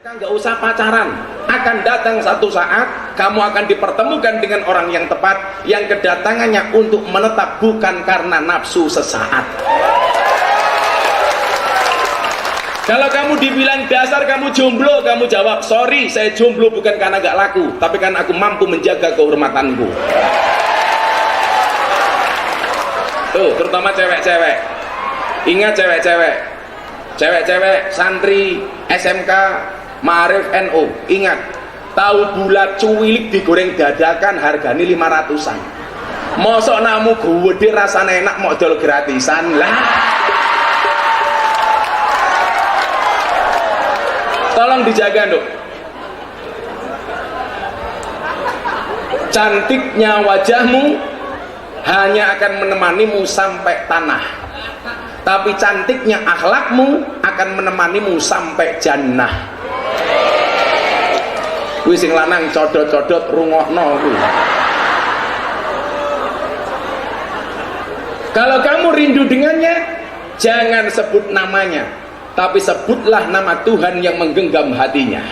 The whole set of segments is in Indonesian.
Nggak usah pacaran, akan datang satu saat kamu akan dipertemukan dengan orang yang tepat, yang kedatangannya untuk menetap, bukan karena nafsu sesaat. Kalau kamu dibilang dasar kamu jomblo, kamu jawab, sorry saya jomblo bukan karena gak laku, tapi karena aku mampu menjaga kehormatanku. Tuh, terutama cewek-cewek. Ingat cewek-cewek santri SMK Ma'arif NU, ingat, tahu bulat cuwilik digoreng dadakan harganya 500-an. Mosok namu gede rasanya enak modal gratisan lah. Tolong dijaga, Nduk. Cantiknya wajahmu hanya akan menemanimu sampai tanah, tapi cantiknya akhlakmu akan menemanimu sampai jannah. Kuwi sing lanang codot-codot rungokno kuwi. Kalau kamu rindu dengannya, jangan sebut namanya, tapi sebutlah nama Tuhan yang menggenggam hatinya.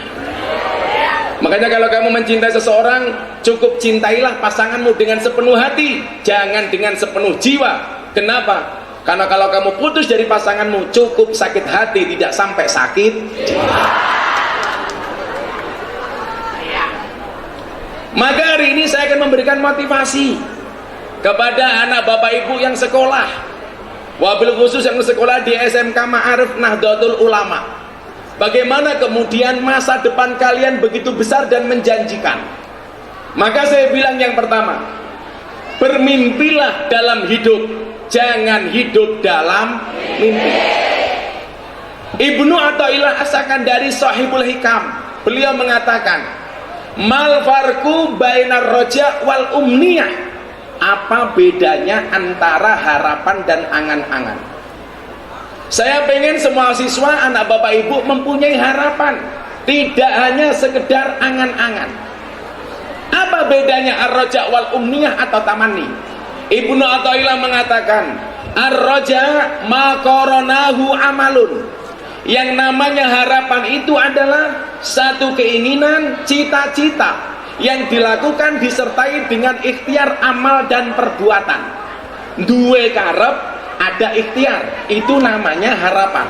Makanya kalau kamu mencintai seseorang, cukup cintailah pasanganmu dengan sepenuh hati, jangan dengan sepenuh jiwa. Kenapa? Karena kalau kamu putus dari pasanganmu, cukup sakit hati, tidak sampai sakit jiwa. Maka hari ini saya akan memberikan motivasi kepada anak bapak ibu yang sekolah, wabil khusus yang sekolah di SMK Ma'arif Nahdlatul Ulama. Bagaimana kemudian masa depan kalian begitu besar dan menjanjikan. Maka saya bilang yang pertama, bermimpilah dalam hidup, jangan hidup dalam mimpi. Ibnu Athaillah As-Sakandari Shahibul Hikam, beliau mengatakan, mal farku bainar roja wal umniyah. Apa bedanya antara harapan dan angan-angan? Saya pengen semua siswa, anak bapak ibu mempunyai harapan, tidak hanya sekedar angan-angan. Apa bedanya ar-roja wal umniyah atau tamanni? Ibnu Athaillah mengatakan, ar-roja ma qoronahu amalun. Yang namanya harapan itu adalah satu keinginan, cita-cita yang dilakukan disertai dengan ikhtiar amal dan perbuatan. Duwe karep, ada ikhtiar, itu namanya harapan.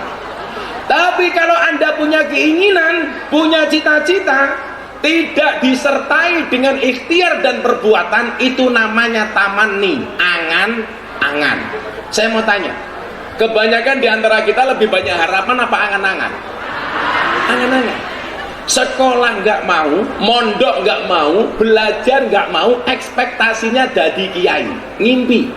Tapi kalau Anda punya keinginan, punya cita-cita, tidak disertai dengan ikhtiar dan perbuatan, itu namanya tamanni, angan-angan. Saya mau tanya, kebanyakan di antara kita lebih banyak harapan apa angan-angan? Angan-angan. Sekolah nggak mau, mondok nggak mau, belajar nggak mau, ekspektasinya jadi kiai, ngimpi.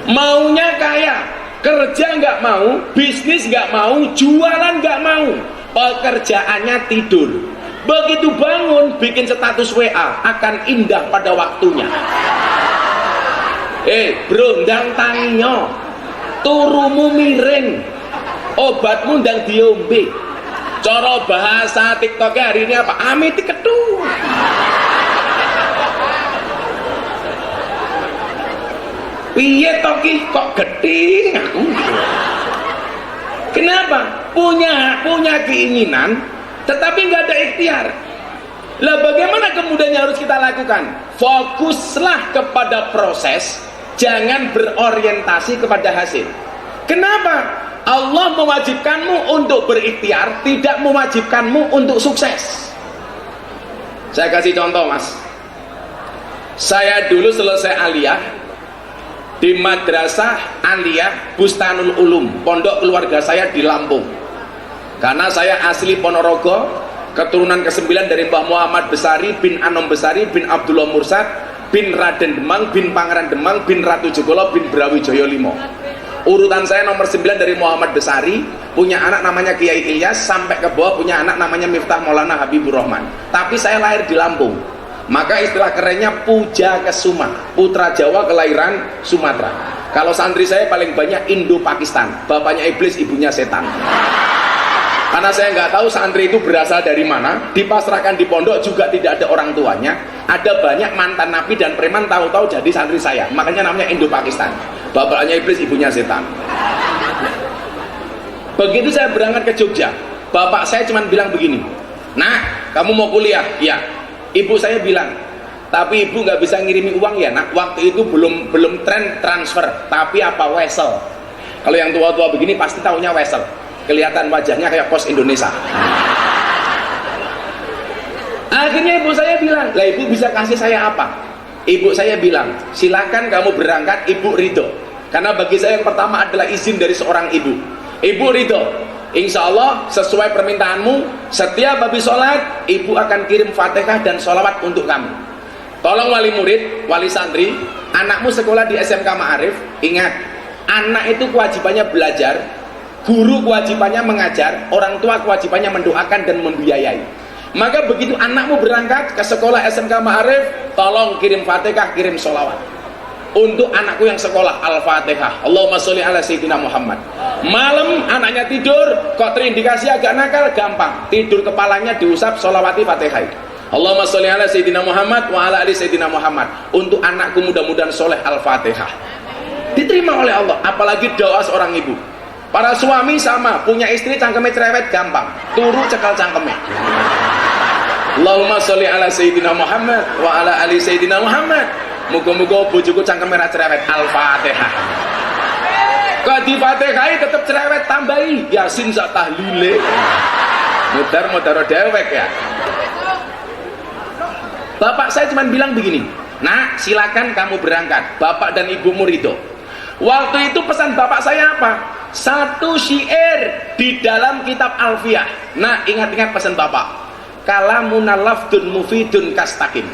Maunya kaya, kerja nggak mau, bisnis nggak mau, jualan nggak mau, pekerjaannya tidur. Begitu bangun, bikin status WA, akan indah pada waktunya. Bro, ndang tanginyo, turumu miring, obatmu ndang diombe. Cara bahasa TikToknya hari ini apa? Amiti ketu. Piye toki kok gedhe aku? Kenapa? Punya keinginan, tetapi nggak ada ikhtiar. Lah bagaimana kemudian harus kita lakukan? Fokuslah kepada proses, jangan berorientasi kepada hasil. Kenapa? Allah mewajibkanmu untuk berikhtiar, tidak mewajibkanmu untuk sukses. Saya kasih contoh, Mas. Saya dulu selesai aliyah di Madrasah Aliyah Bustanul Ulum, pondok keluarga saya di Lampung. Karena saya asli Ponorogo, keturunan ke-9 dari Mbah Muhammad Besari bin Anom Besari bin Abdullah Mursad bin Raden Demang bin Pangeran Demang bin Ratu Jogolo bin Brawijaya V. Urutan saya nomor 9 dari Muhammad Besari, punya anak namanya Kiai Ilyas, sampai ke bawah punya anak namanya Miftah Maulana Habibur Rahman. Tapi saya lahir di Lampung, maka istilah kerennya Puja Kesuma, putra Jawa kelahiran Sumatera. Kalau santri saya paling banyak Indo-Pakistan, bapaknya iblis, ibunya setan. Karena saya nggak tahu santri itu berasal dari mana, dipasrahkan di pondok juga tidak ada orang tuanya. Ada banyak mantan napi dan preman tahu-tahu jadi santri saya, makanya namanya Indo-Pakistan. Bapaknya iblis, ibunya setan. Begitu saya berangkat ke Jogja, bapak saya cuma bilang begini, Nak, kamu mau kuliah? Iya. Ibu saya bilang, tapi ibu nggak bisa ngirimi uang ya nak. Waktu itu belum tren transfer, tapi apa, wesel. Kalau yang tua-tua begini pasti tahunya wesel. Kelihatan wajahnya kayak pos Indonesia. Akhirnya ibu saya bilang, lah ibu bisa kasih saya apa? Ibu saya bilang, silakan kamu berangkat, ibu ridho. Karena bagi saya yang pertama adalah izin dari seorang ibu. Ibu ridho, insya Allah sesuai permintaanmu, setiap habis sholat ibu akan kirim fatihah dan sholawat untuk kamu. Tolong wali murid, wali santri, anakmu sekolah di SMK Ma'arif, ingat, anak itu kewajibannya belajar, guru kewajibannya mengajar, orang tua kewajibannya mendoakan dan membiayai. Maka begitu anakmu berangkat ke sekolah SMK Ma'arif, tolong kirim fatihah, kirim sholawat. Untuk anakku yang sekolah, Al-Fatihah, Allahumma sholli ala Sayyidina Muhammad. Malam anaknya tidur, kok terindikasi agak nakal, gampang, tidur kepalanya diusap, sholawati fatihah. Allahumma sholli ala Sayyidina Muhammad wa ala ali Sayyidina Muhammad. Untuk anakku mudah-mudahan soleh, Al-Fatihah. Diterima oleh Allah, apalagi doa seorang ibu. Para suami sama, punya istri cangkeme cerewet, gampang, turu cekal cangkeme. Allahumma sholli ala Sayyidina Muhammad wa ala ali Sayyidina Muhammad. Muga-muga bojoku cangkeme ra cerewet, Al-Fatihah. Kok di Fatihah tetap cerewet, tambahi Yasin sak tahlile. Mudar-mudar dewek ya. Bapak saya cuma bilang begini, nak silakan kamu berangkat, bapak dan ibumu ridho. Waktu itu pesan bapak saya apa? Satu syair di dalam kitab Alfiyah. Nah, ingat-ingat pesan bapak, kalamuna lafdun mufidun kastaqim.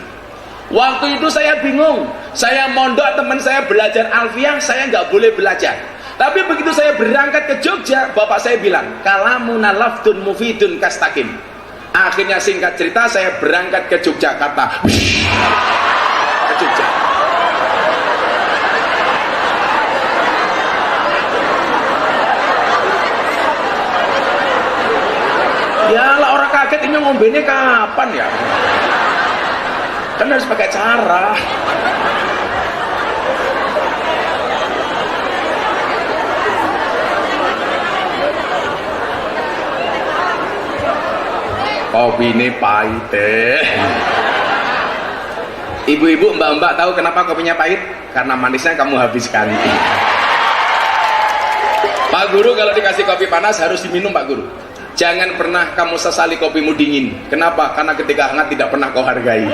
Waktu itu saya bingung, saya mondok, teman saya belajar Alfiyah, saya nggak boleh belajar. Tapi begitu saya berangkat ke Jogja, bapak saya bilang, kalamuna lafdun mufidun kastaqim. Akhirnya singkat cerita, saya berangkat ke Yogyakarta. Ke Jogja. Ya lah, orang kaget ini ngombene kapan ya? Kan harus pakai cara. Kopi ini pahit deh. Ibu-ibu, mbak-mbak tahu kenapa kopinya pahit? Karena manisnya kamu habiskan. Pak Guru kalau dikasih kopi panas harus diminum Pak Guru. Jangan pernah kamu sesali kopimu dingin. Kenapa? Karena ketika hangat tidak pernah kau hargai.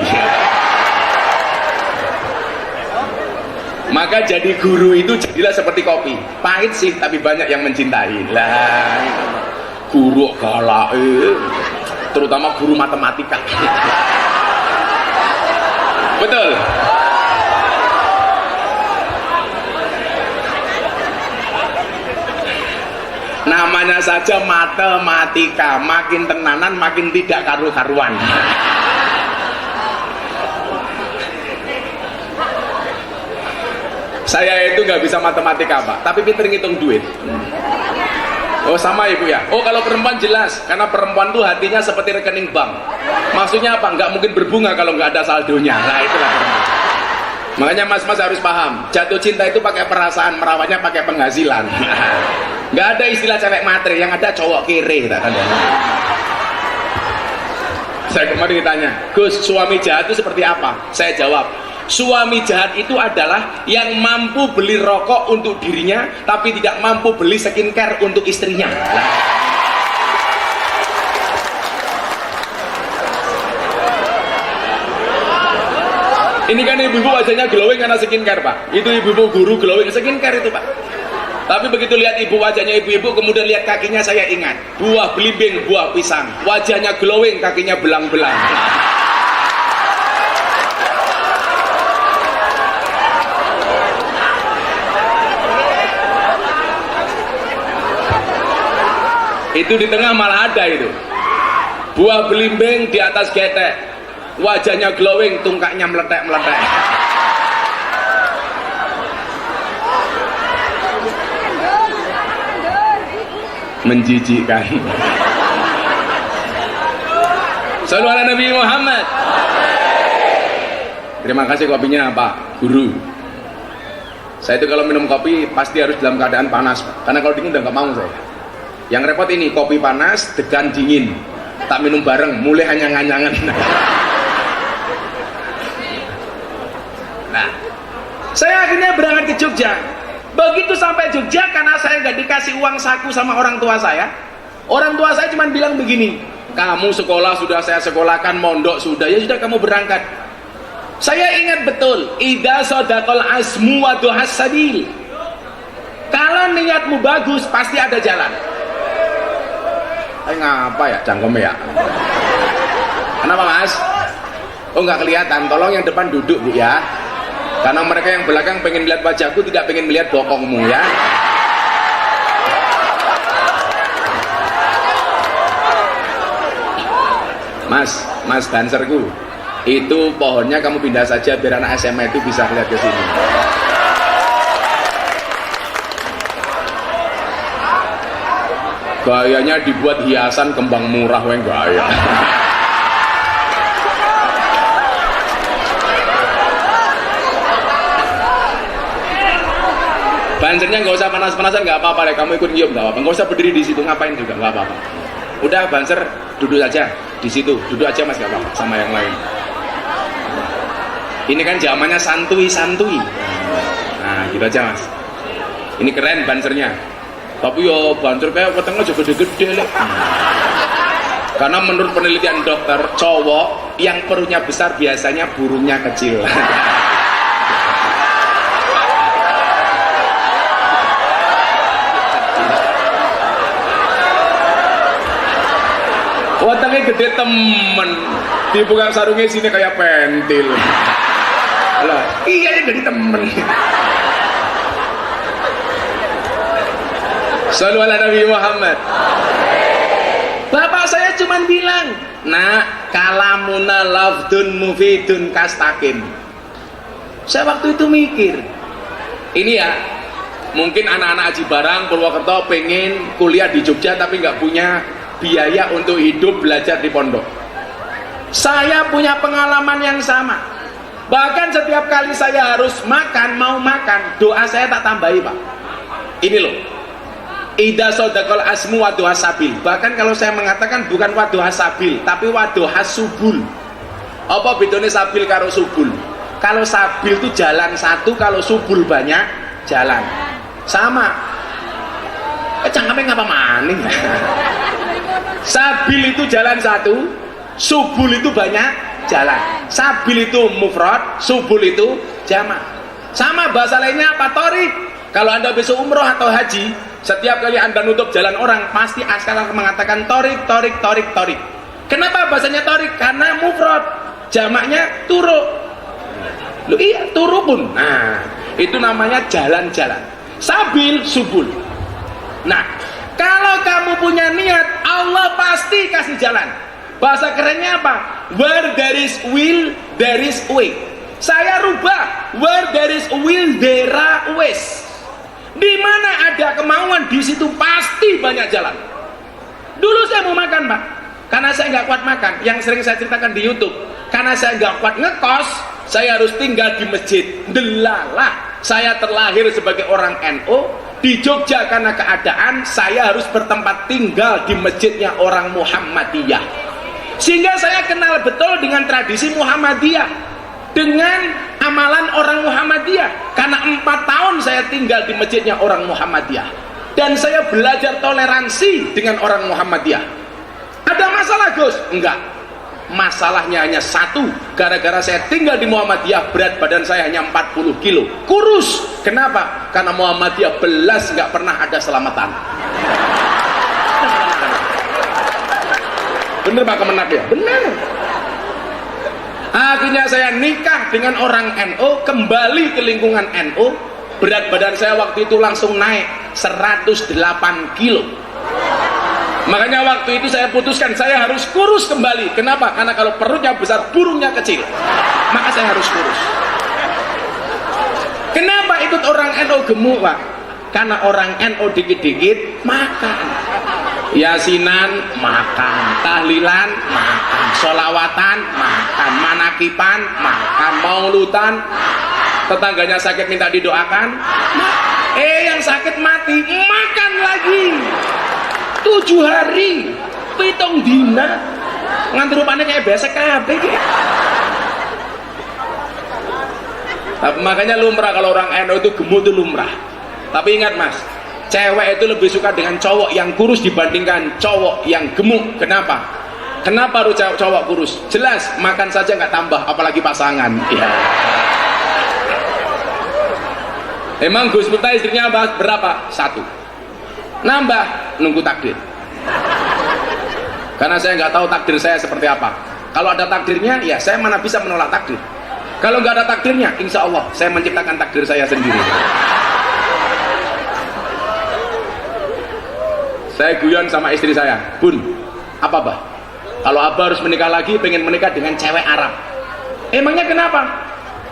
Maka jadi guru itu jadilah seperti kopi. Pahit sih, tapi banyak yang mencintai. Lah, guru galak, terutama guru matematika. Betul. Namanya saja matematika, makin tenanan makin tidak karu-karuan. Saya itu nggak bisa matematika Pak, tapi pinter ngitung duit. Oh sama ibu ya. Oh kalau perempuan jelas, karena perempuan tuh hatinya seperti rekening bank. Maksudnya apa? Nggak mungkin berbunga kalau nggak ada saldonya. Nah itulah perempuan. Makanya mas-mas harus paham, jatuh cinta itu pakai perasaan, merawatnya pakai penghasilan. Nggak ada istilah cewek matre, yang ada cowok kere. Saya kemarin ditanya, Gus, suami jahat itu seperti apa? Saya jawab, suami jahat itu adalah yang mampu beli rokok untuk dirinya, tapi tidak mampu beli skincare untuk istrinya. Ini kan ibu-ibu wajahnya glowing karena skincare Pak. Itu ibu-ibu guru glowing skincare itu Pak. Tapi begitu lihat ibu wajahnya ibu-ibu, kemudian lihat kakinya, saya ingat buah belimbing, buah pisang. Wajahnya glowing, kakinya belang-belang. Itu di tengah malah ada itu buah belimbing di atas getek, wajahnya glowing, tungkaknya meletek-meletek. Menjijikkan. Shallu ala Nabi Muhammad. Terima kasih kopinya Pak Guru. Saya itu kalau minum kopi pasti harus dalam keadaan panas, karena kalau dingin udah nggak mau saya. Yang repot ini kopi panas, degan dingin. tak minum bareng, mulai anyang-anyangan. Nah, saya akhirnya berangkat ke Jogja. Begitu sampai Jogja, karena saya nggak dikasih uang saku sama orang tua saya cuma bilang begini, kamu sekolah sudah saya sekolahkan, mondok sudah, ya sudah kamu berangkat. Saya ingat betul, idza sadaqal azmu wa duhas sabil. Kalau niatmu bagus, pasti ada jalan. Ngapa ya cangkem ya? Kenapa mas? Oh nggak kelihatan, tolong yang depan duduk bu ya. Karena mereka yang belakang pengen lihat wajahku, tidak pengen melihat bokongmu ya. Mas dancerku, itu pohonnya kamu pindah saja biar anak SMA itu bisa lihat ke sini. Gayanya dibuat hiasan kembang murah weng gaya. Bansernya nggak usah panas-panasan, nggak apa-apa deh. Kamu ikut nyium nggak apa-apa. Nggak usah berdiri di situ, ngapain juga nggak apa-apa. Udah banser duduk aja di situ, duduk aja mas, nggak apa-apa sama yang lain. Ini kan zamannya santuy. Nah gitu aja mas. Ini keren bansernya. Tapi yo banser kayak wetengnya juga gede-gede lek. Karena menurut penelitian dokter, cowok yang perutnya besar biasanya burungnya kecil. Wetengnya gede temen, dibuka sarungnya sini kayak pentil. Lah, iya jadi temen. Shallu ala Nabi Muhammad. Bapak saya cuma bilang, nak, kalamuna lafdun mufidun kastakim. Saya waktu itu mikir, ini ya, mungkin anak-anak Aji Barang, Purwokerto pengen kuliah di Jogja tapi nggak punya biaya untuk hidup belajar di pondok. Saya punya pengalaman yang sama. Bahkan setiap kali saya harus makan, mau makan, doa saya tak tambahi pak. Ini loh, idza sadaqal asmu wa duhas sabil. Bahkan kalau saya mengatakan bukan wa duhas sabil, tapi wa duhas subul. Apa bedanya sabil karo subul? Kalau sabil itu jalan satu, kalau subul banyak jalan. Sama. Cangkeme ngapa maning? Sabil itu jalan satu, subul itu banyak jalan. Sabil itu mufrad, subul itu jamak. Sama bahasa lainnya apa? Torik. Kalau anda besok umroh atau haji, setiap kali anda nutup jalan orang, pasti akan mengatakan torik. Kenapa bahasanya torik? Karena mufrad, jamaknya turuk. Loh iya, turuk pun. Nah, itu namanya jalan-jalan. Sabil, subul. Nah, kalau kamu punya niat, Allah pasti kasih jalan. Bahasa kerennya apa? Where there is will, there is way. Saya rubah, where there is will, there are ways. Di mana ada kemauan, di situ pasti banyak jalan. Dulu saya mau makan pak, karena saya nggak kuat makan. Yang sering saya ceritakan di YouTube, karena saya nggak kuat ngekos, saya harus tinggal di masjid. Delalah, saya terlahir sebagai orang NU. Di Jogja karena keadaan saya harus bertempat tinggal di masjidnya orang Muhammadiyah, sehingga saya kenal betul dengan tradisi Muhammadiyah, dengan amalan orang Muhammadiyah. Karena 4 tahun saya tinggal di masjidnya orang Muhammadiyah, dan saya belajar toleransi dengan orang Muhammadiyah. Ada masalah Gus? Enggak. Masalahnya hanya satu, gara-gara saya tinggal di Muhammadiyah, berat badan saya hanya 40 kilo, kurus. Kenapa? Karena Muhammadiyah belas nggak pernah ada selamatan. Bener Pak Kemenak ya? Bener. Akhirnya saya nikah dengan orang NU, kembali ke lingkungan NU. Berat badan saya waktu itu langsung naik 108 kilo. Makanya waktu itu saya putuskan saya harus kurus kembali. Kenapa? Karena kalau perutnya besar, burungnya kecil. Maka saya harus kurus. Kenapa ikut orang NU gemuk pak? Karena orang NU dikit-dikit makan. Yasinan makan, tahlilan makan, sholawatan makan, manakipan makan, maulutan. Tetangganya sakit minta didoakan. Yang sakit mati makan lagi. 7 hari, 7 dina. nganti rupanya kayak besek kabeh iki. Makanya lumrah kalau orang NU itu gemuk itu lumrah. Tapi ingat mas, cewek itu lebih suka dengan cowok yang kurus dibandingkan cowok yang gemuk. Kenapa? Kenapa harus cowok kurus? Jelas, makan saja nggak tambah, apalagi pasangan. Ya. Emang Gus Miftah istrinya berapa? 1. Nambah, nunggu takdir. Karena saya nggak tahu takdir saya seperti apa. Kalau ada takdirnya, ya saya mana bisa menolak takdir. Kalau nggak ada takdirnya, insya Allah saya menciptakan takdir saya sendiri. Saya guyon sama istri saya, Bun, apa bah? Kalau abah harus menikah lagi, pengen menikah dengan cewek Arab. Emangnya kenapa?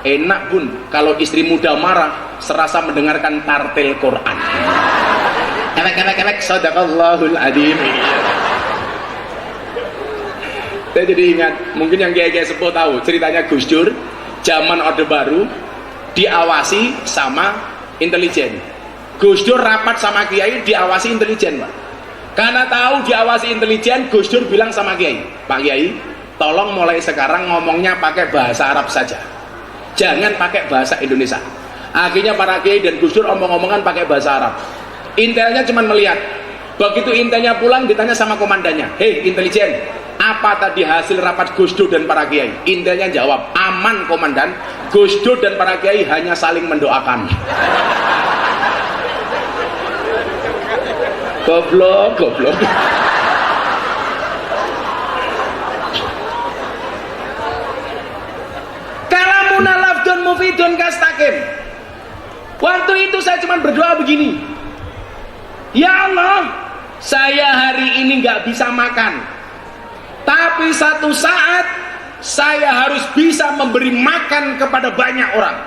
Enak Bun, kalau istri muda marah, serasa mendengarkan tartil Quran. Kewek, sadaqallahul adzim. Saya jadi ingat, mungkin yang kiai-kiai sepuh tahu ceritanya Gus Dur, zaman Orde Baru, diawasi sama intelijen. Gus Dur rapat sama kiai, diawasi intelijen, Pak. Karena tahu diawasi intelijen, Gus Dur bilang sama kiai, Pak Kiai, tolong mulai sekarang ngomongnya pakai bahasa Arab saja, jangan pakai bahasa Indonesia. Akhirnya para kiai dan Gus Dur omong-omongan pakai bahasa Arab. Intelnya cuma melihat. Begitu intelnya pulang, ditanya sama komandannya, hei intelijen, apa tadi hasil rapat Gus Dur dan para kiai? Intelnya jawab, aman komandan, Gus Dur dan para kiai hanya saling mendoakan. Goblok. Kalamuna lafdun mufidun kastakim. Waktu itu saya cuma berdoa begini, ya Allah, saya hari ini nggak bisa makan, tapi satu saat saya harus bisa memberi makan kepada banyak orang.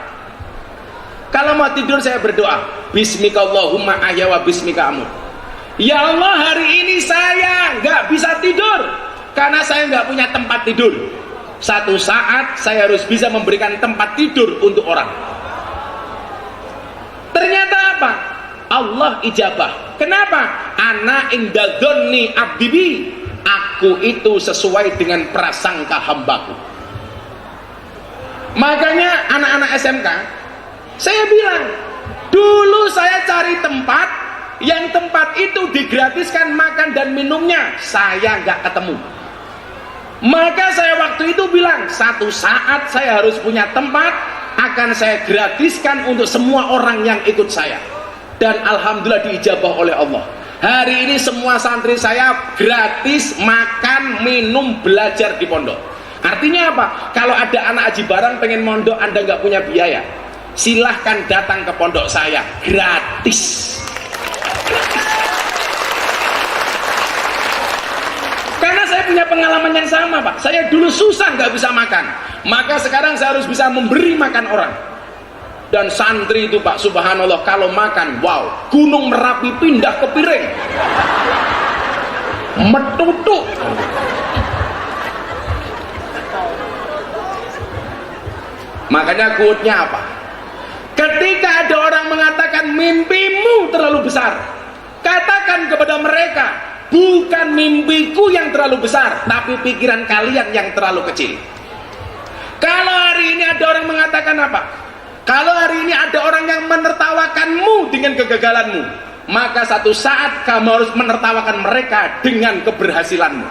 Kalau mau tidur saya berdoa, Bismika Allahumma ahya wa bismika amut. Ya Allah, hari ini saya nggak bisa tidur karena saya nggak punya tempat tidur. Satu saat saya harus bisa memberikan tempat tidur untuk orang. Ternyata apa? Allah ijabah. Kenapa? Ana inda dzanni abdi, aku itu sesuai dengan prasangka hambaku. Makanya anak-anak SMK, saya bilang, dulu saya cari tempat, yang tempat itu digratiskan makan dan minumnya, saya nggak ketemu. Maka saya waktu itu bilang, satu saat saya harus punya tempat, akan saya gratiskan untuk semua orang yang ikut saya. Dan alhamdulillah diijabah oleh Allah. Hari ini semua santri saya gratis makan, minum, belajar di pondok. Artinya apa? Kalau ada anak Haji Barang pengen mondok, Anda nggak punya biaya, silahkan datang ke pondok saya, gratis. Karena saya punya pengalaman yang sama, Pak. Saya dulu susah nggak bisa makan, maka sekarang saya harus bisa memberi makan orang. Dan santri itu Pak, subhanallah, kalau makan, wow, gunung Merapi pindah ke piring, metutuk. Makanya quote-nya apa? Ketika ada orang mengatakan mimpimu terlalu besar, katakan kepada mereka, bukan mimpiku yang terlalu besar, tapi pikiran kalian yang terlalu kecil. Kalau hari ini ada orang mengatakan apa? Kalau hari ini ada orang yang menertawakanmu dengan kegagalanmu, maka satu saat kamu harus menertawakan mereka dengan keberhasilanmu.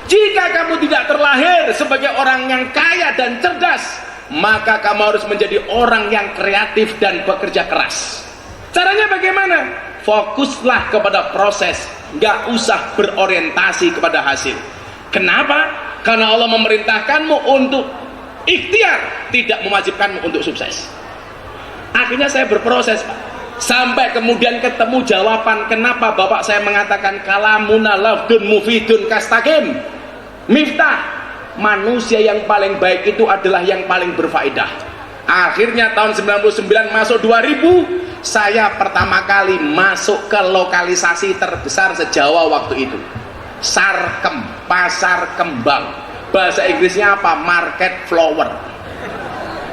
Jika kamu tidak terlahir sebagai orang yang kaya dan cerdas, maka kamu harus menjadi orang yang kreatif dan bekerja keras. Caranya bagaimana? Fokuslah kepada proses, gak usah berorientasi kepada hasil. Kenapa? Karena Allah memerintahkanmu untuk ikhtiar, tidak mewajibkanmu untuk sukses. Akhirnya saya berproses, Pak, sampai kemudian ketemu jawaban kenapa bapak saya mengatakan kalamuna lafdun mufidun kastakim. Miftah, manusia yang paling baik itu adalah yang paling berfaedah. Akhirnya tahun 99 masuk 2000, saya pertama kali masuk ke lokalisasi terbesar se-Jawa waktu itu, Sarkem, Pasar Kembang. Bahasa Inggrisnya apa? Market Flower.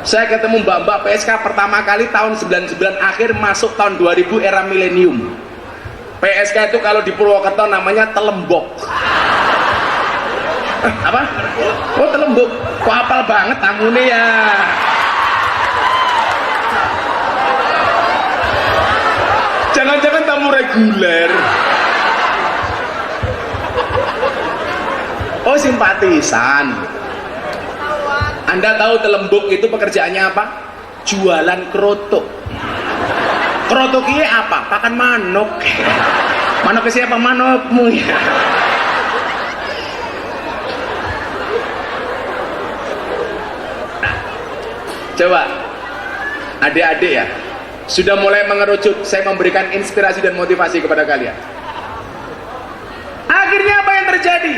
Saya ketemu mbak-mbak PSK pertama kali tahun 99 akhir, masuk tahun 2000 era milenium. PSK itu kalau di Purwokerto namanya telembok. Apa? Oh Telembuk. Kok apal banget tamune ya. Jangan-jangan tamu reguler. Oh simpatisan. Anda tahu Telembuk itu pekerjaannya apa? Jualan krotok. Krotok ini apa? Pakan manuk. Manuk siapa? Manukmu ya. Coba adik-adik ya, sudah mulai mengerucut. Saya memberikan inspirasi dan motivasi kepada kalian. Akhirnya apa yang terjadi?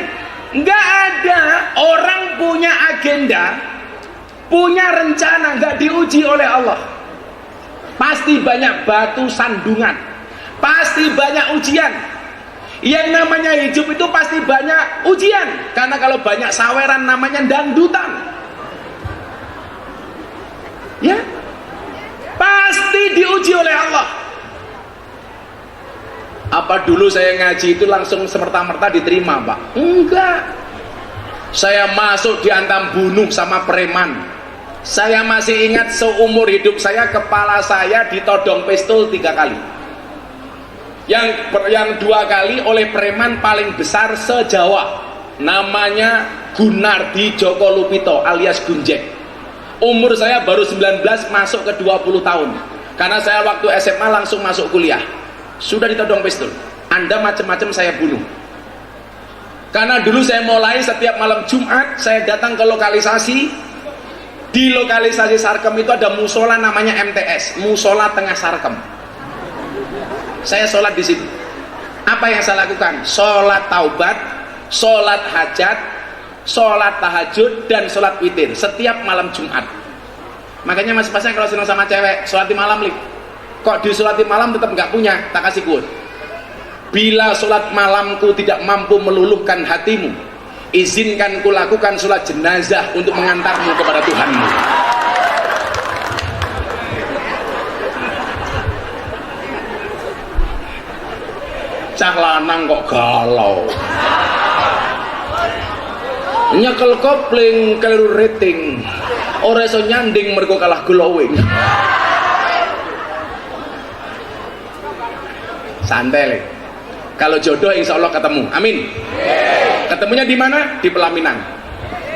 Nggak ada orang punya agenda, punya rencana, nggak diuji oleh Allah. Pasti banyak batu sandungan, pasti banyak ujian. Yang namanya hidup itu pasti banyak ujian, karena kalau banyak saweran namanya dangdutan. Ya, pasti diuji oleh Allah. Apa dulu saya ngaji itu langsung semerta-merta diterima, Pak? Enggak. Saya masuk diantam bunuh sama preman. Saya masih ingat seumur hidup saya, kepala saya ditodong pistol 3 kali. Yang 2 kali oleh preman paling besar se-Jawa, namanya Gunardi Joko Lupito alias Gunjek. Umur saya baru 19 masuk ke 20 tahun. Karena saya waktu SMA langsung masuk kuliah. Sudah ditodong pistol. Anda macam-macam saya bunuh. Karena dulu saya mulai setiap malam Jumat saya datang ke lokalisasi. Di lokalisasi Sarkem itu ada musola namanya MTS, Musola Tengah Sarkem. Saya sholat di situ. Apa yang saya lakukan? Sholat taubat, sholat hajat, sholat tahajud, dan sholat witir setiap malam Jumat. Makanya mas-masnya kalau senang sama cewek, sholat di malam, kok di sholat di malam tetap nggak punya, tak kasih quote. Bila sholat malamku tidak mampu meluluhkan hatimu, izinkan ku lakukan sholat jenazah untuk mengantarmu kepada Tuhanmu. Cah lanang kok galau, nyekel kopling keliru rating, ora iso nyanding mergo kalah glowing. Santai. Kalau jodoh insya Allah ketemu, amin. Ketemunya di mana? Di pelaminan.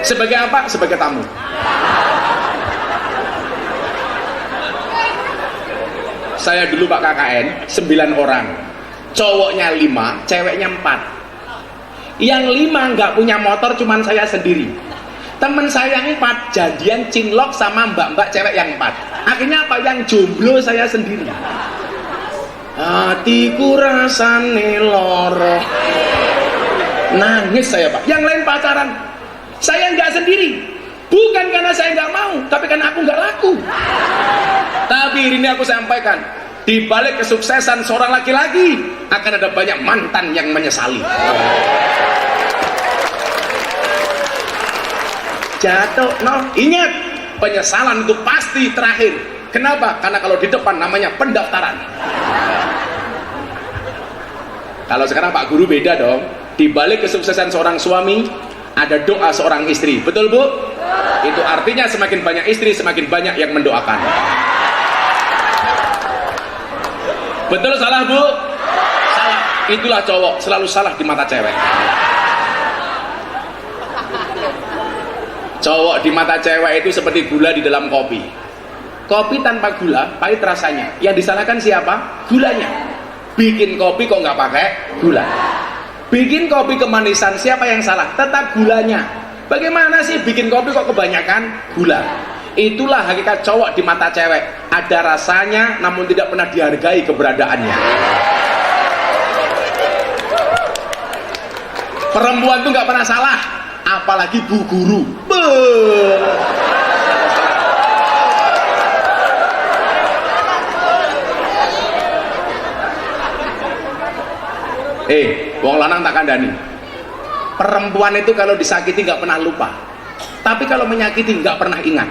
Sebagai apa? Sebagai tamu. Saya dulu Pak KKN 9 orang, cowoknya 5, ceweknya 4. Yang 5 nggak punya motor, cuman saya sendiri. Temen saya yang 4 jadian cinlok sama mbak-mbak cewek yang 4. Akhirnya apa? Yang jomblo saya sendiri. Hatiku rasane loro. Nangis saya Pak. Yang lain pacaran, saya nggak sendiri. Bukan karena saya nggak mau, tapi karena aku nggak laku. Tapi ini aku sampaikan, di balik kesuksesan seorang laki-laki akan ada banyak mantan yang menyesali. Jatuh, ingat, penyesalan itu pasti terakhir. Kenapa? Karena kalau di depan namanya pendaftaran. Kalau sekarang Pak Guru beda dong. Di balik kesuksesan seorang suami ada doa seorang istri. Betul Bu? Itu artinya semakin banyak istri, semakin banyak yang mendoakan. Betul salah Bu? Salah. Itulah cowok selalu salah di mata cewek. Cowok di mata cewek itu seperti gula di dalam kopi. Kopi tanpa gula pahit rasanya. Yang disalahkan siapa? Gulanya. Bikin kopi kok nggak pakai gula. Bikin kopi kemanisan, siapa yang salah? Tetap gulanya. Bagaimana sih bikin kopi kok kebanyakan gula? Itulah hakikat cowok di mata cewek. Ada rasanya namun tidak pernah dihargai keberadaannya. Perempuan tuh nggak pernah salah, apalagi bu guru. Wong lanang tak kandani. Perempuan itu kalau disakiti nggak pernah lupa, tapi kalau menyakiti nggak pernah ingat.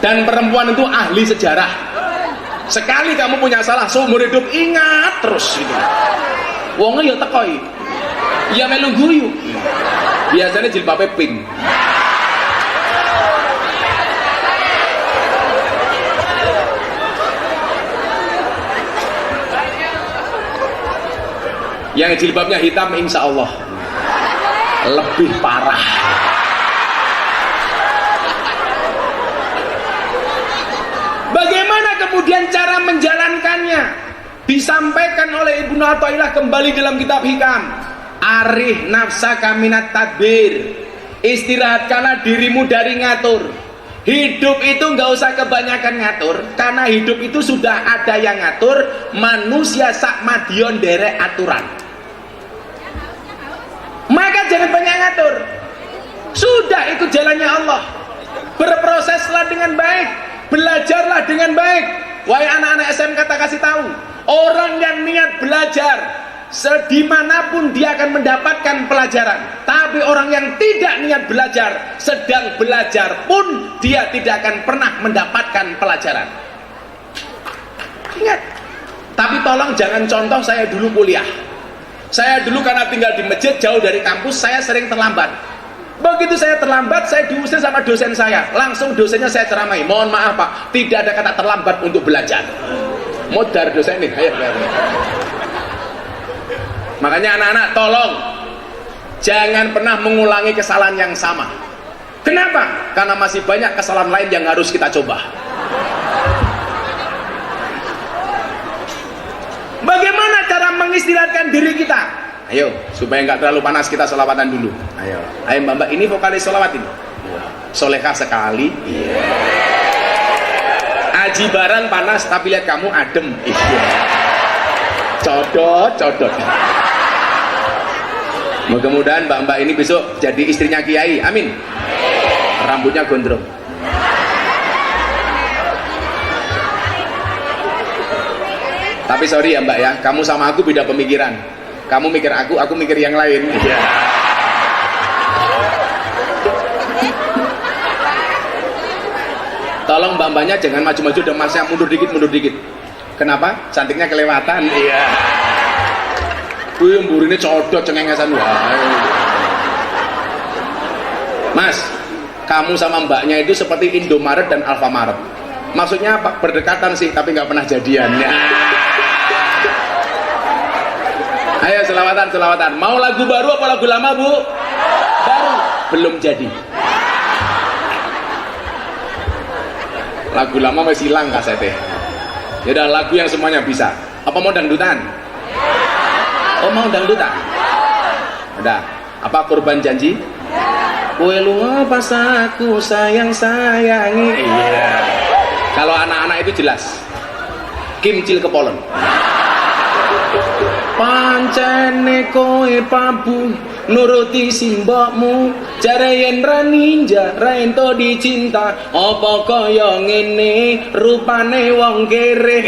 Dan perempuan itu ahli sejarah. Sekali kamu punya salah seumur hidup ingat terus gitu. Wongnya ya tekoi, ya melu guyu. Biasanya jilbabnya pink. Yang jilbabnya hitam insya Allah lebih parah. Bagaimana kemudian cara menjalankannya? Disampaikan oleh Ibnu Athaillah kembali dalam kitab Hikam. Arih nafsaka minat tadbir. Istirahatkanlah dirimu dari ngatur. Hidup itu nggak usah kebanyakan ngatur, karena hidup itu sudah ada yang ngatur. Manusia sak madion derek aturan. Maka jangan banyak ngatur. Sudah itu jalannya Allah. Berproseslah dengan baik, belajarlah dengan baik. Wahai anak-anak SMK, tak kasih tahu, orang yang niat belajar sedimanapun dia akan mendapatkan pelajaran. Tapi orang yang tidak niat belajar, sedang belajar pun dia tidak akan pernah mendapatkan pelajaran. Ingat. Tapi tolong jangan contoh saya dulu kuliah. Saya dulu karena tinggal di masjid jauh dari kampus, saya sering terlambat. Begitu saya terlambat, saya diusir sama dosen saya. Langsung dosennya saya ceramai, mohon maaf Pak, tidak ada kata terlambat untuk belajar. Modar dosen nih, ayo. Makanya anak-anak tolong jangan pernah mengulangi kesalahan yang sama. Kenapa? Karena masih banyak kesalahan lain yang harus kita coba. Bagaimana cara mengistirahatkan diri kita? Ayo, supaya nggak terlalu panas kita sholawatan dulu. Ayo mbak, ini vokalis sholawat ini. Solehah sekali. Iya. Aji barang panas, tapi lihat kamu adem. Iya. Codot. Mudah-mudahan mbak-mbak ini besok jadi istrinya kiai. Amin. Rambutnya gondrong. Tapi sorry ya mbak ya, kamu sama aku beda pemikiran. Kamu mikir aku mikir yang lain. Iya. Tolong mbak-mbaknya jangan maju-maju dan masnya mundur dikit. Kenapa? Cantiknya kelewatan. Iya. Wih, mburi ini codot cengengesan. Mas, kamu sama mbaknya itu seperti Indomaret dan Alfamaret. Maksudnya apa? Berdekatan sih, tapi nggak pernah jadian. Ya. Ayo selawatan. Mau lagu baru apa lagu lama Bu? Baru. Belum jadi. Lagu lama masih hilang kasetnya. Yaudah lagu yang semuanya bisa. Apa mau dangdutan? Oh mau dangdutan? Udah. Apa kurban janji? Kue lunga pas aku sayang-sayangi. Iya. Kalau anak-anak itu jelas. Kimcil kepolon. Pancene kowe pabu nuruti simbokmu, jare yen ra ninja ra ento dicinta, apa kaya ngene rupane wong kere.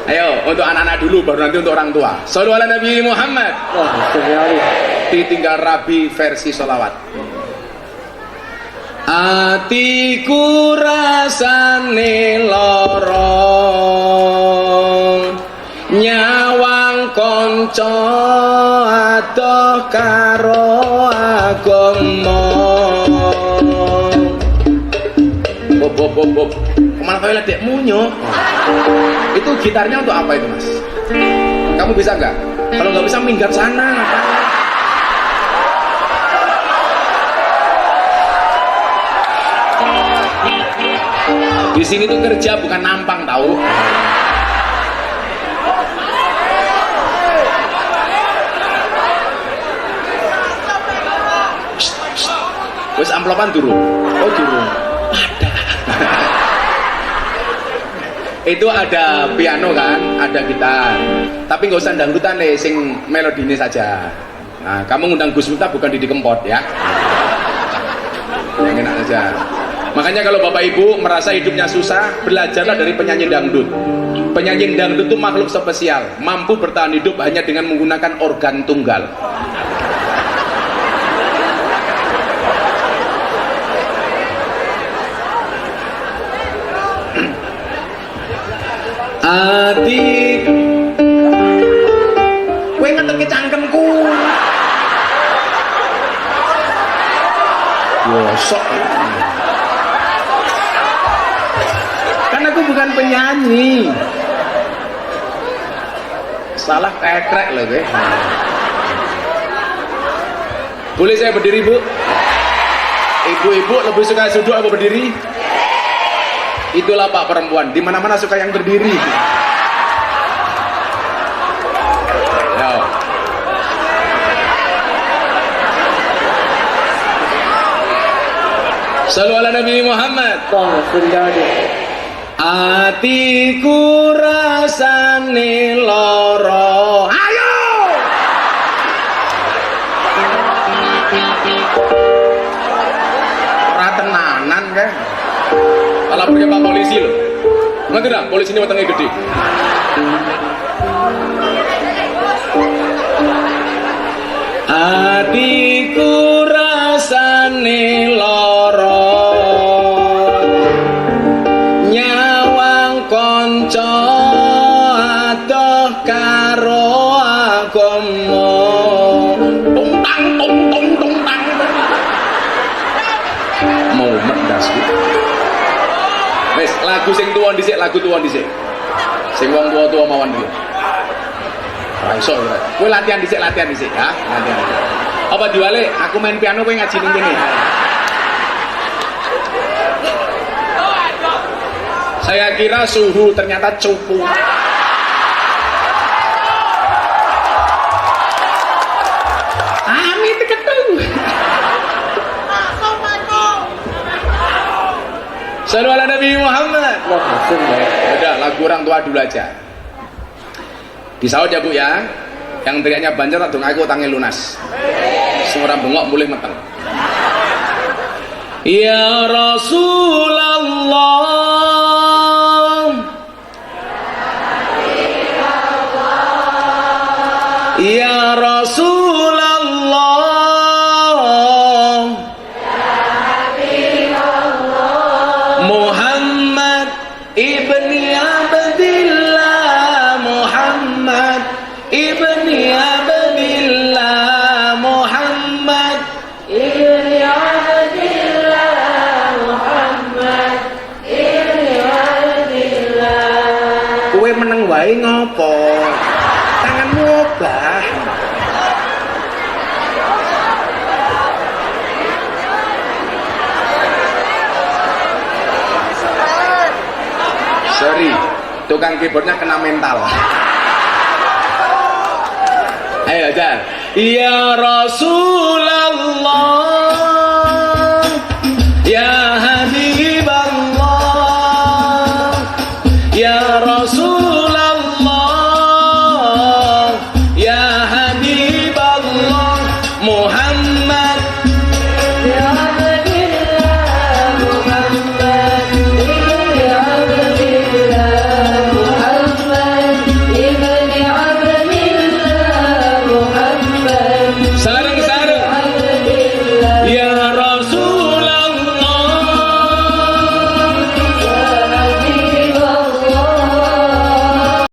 Ayo untuk anak-anak dulu baru nanti untuk orang tua. Shallu ala Nabi Muhammad. Ditinggal Rabi versi sholawat. Atiku rasane lorong, nyawang konco adoh karo agama. Bob. Kemana kau lihat munyo? Itu gitarnya untuk apa itu Mas? Kamu bisa nggak? Kalau nggak bisa minggat sana. Di sini tuh kerja bukan nampang tahu. Wes amplopan turun. Oh turun. Ada. Itu ada piano kan, ada gitar. Tapi nggak usah dangdutan deh, sing melodi ini saja. Nah, kamu ngundang Gus Miftah bukan Didi Kempot ya. Yang enak saja. Makanya kalau Bapak Ibu merasa hidupnya susah, belajarlah dari penyanyi dangdut. Penyanyi dangdut itu makhluk spesial, mampu bertahan hidup hanya dengan menggunakan organ tunggal. Bosok. Kan aku bukan penyanyi. Salah kekrek loh gue. Boleh saya berdiri, Bu? Ibu-ibu lebih suka duduk apa berdiri? Itulah Pak perempuan, di mana-mana suka yang berdiri. Ya. Sallu ala Nabi Muhammad. Atiku rasane lara. Ayo. Ora tenanan kan? Kalau pergi Pak polisi loh. Ngerti enggak? Polisi ini wetenge gede. Atiku rasane lara. Konco adoh karo agama tungtang tungtang mau mendas wis lagu sing tuwa dhisik sing wong tuwa mawon iki ora iso kowe latihan dhisik ya latihan apa diwale aku main piano kowe ngaji ning kene. Saya kira suhu ternyata cupu. Amin ketemu. Sallu ala Nabi Muhammad. Udah lagu orang tua dulu aja. Disaut ya Bu ya. Yang teriaknya banjir tak dong aku utangnya lunas. Semua bengok boleh meteng. Ya Rasulullah. Ya Rasulullah, Muhammad ibni Abdillah, Muhammad ibni Abdillah, Muhammad ibni Abdillah, Muhammad ibni Abdillah. Kowe meneng wae ngopo? Tanganmu obah. Sorry, tukang keyboardnya kena mental. Ayo, Jan. Ya Rasulullah.